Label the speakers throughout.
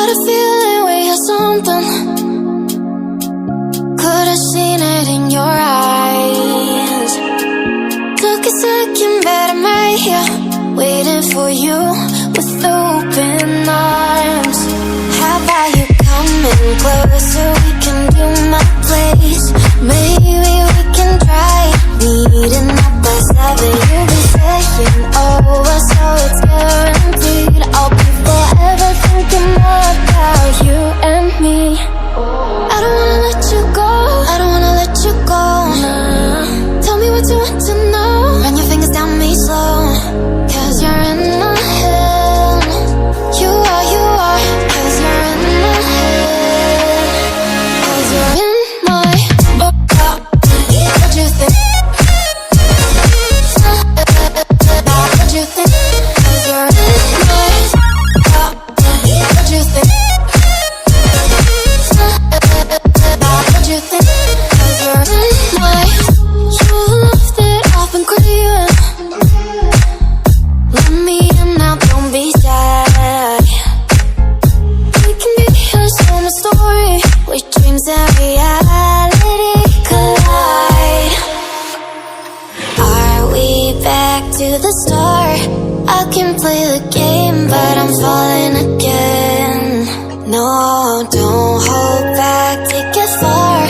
Speaker 1: Had a feeling we had something. Could have seen it in your eyes. Took a second, but I'm right here, waiting for you with open arms. How about you coming closer? We can do my place. Maybe we can try meeting up by 7. You'll be saying over, so it's guaranteed. I'll be forever thinking more about you and me. I don't wanna let you go, I don't wanna let you go. Nah. Tell me what you want to know. Run your fingers down me slow, 'cause you're in my head. You are, 'cause you're in my head. 'Cause you're in my what you think? What you think? 'Cause you're in my what you think? What you think? 'Cause you're in my. You left it off and craving. Let me in now, don't be shy. We can be here, share my story, where dreams and reality collide. Are we back to the start? I can play the game, but I'm falling again. No, don't hold back, take it far.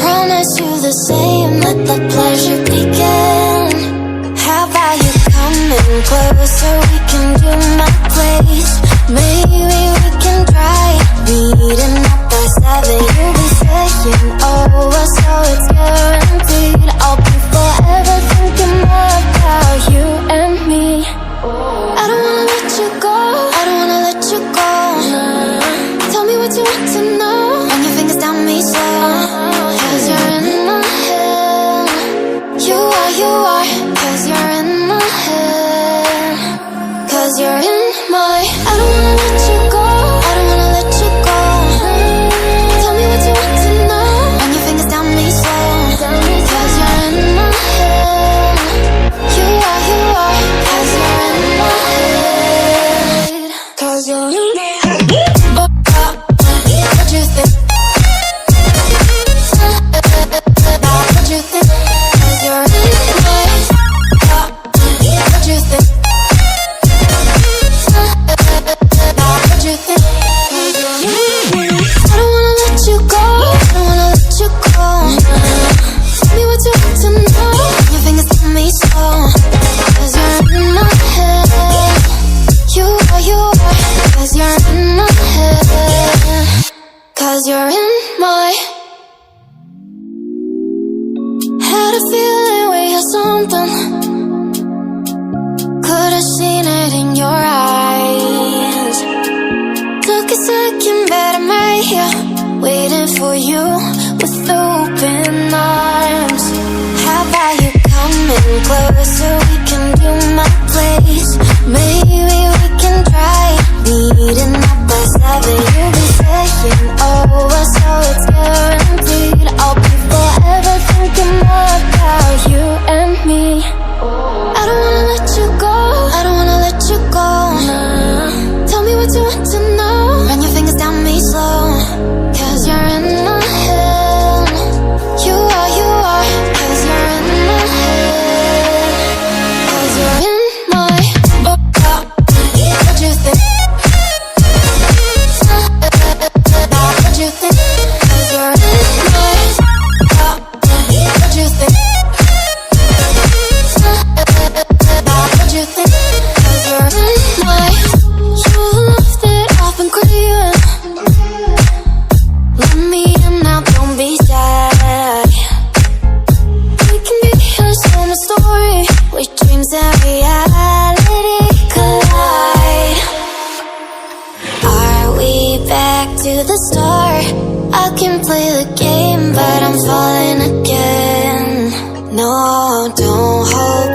Speaker 1: Promise you the same, let the pleasure begin. How about you coming closer? We can do my place. Maybe we can try meeting up by 7. You'll be saying over, so it's guaranteed. I'll be forever thinking more about you and me. I don't wanna let you go, I don't wanna let you go. Tell me what you want to know. Run your fingers down me slow, 'cause you're in my head. You are, 'cause you're in my head. 'Cause you're in my. I don't wanna let you go, I don't wanna let you go. Tell me what you want to know. Run your fingers down me slow, 'cause you're in my head. You are, 'cause you're in my head. 'Cause you're in my head. What you think? What you think? 'Cause you're in my. What you think? What you think? 'Cause you're in my. I don't wanna let you go, I don't wanna let you go. Tell me what you want to know. Your fingers tell me slow, 'cause you're in my head. You are, 'cause you're in my head. 'Cause you're in my. Had a feeling we had something. Could have seen it in your eyes. Took a second, but I'm right here, waiting for you with open arms. How about you coming closer? We can do my place. Maybe we can try meeting up by 7. You'll be saying over, so it's guaranteed. I'll be forever thinking more about you and me. I don't wanna let you go, I don't wanna let you go. Tell me what you want to know. Run your fingers down me slow, 'cause you're in my head. You are, 'cause you're in my head. 'Cause you're in my. What you think? What you think? 'Cause you're in my. What you think? What you think? 'Cause you're in my. You left it off and craving. Let me in now, don't be shy. We can be here, share my story, where dreams and reality collide. Are we back to the start? I can play the game, but I'm falling again. No, don't hold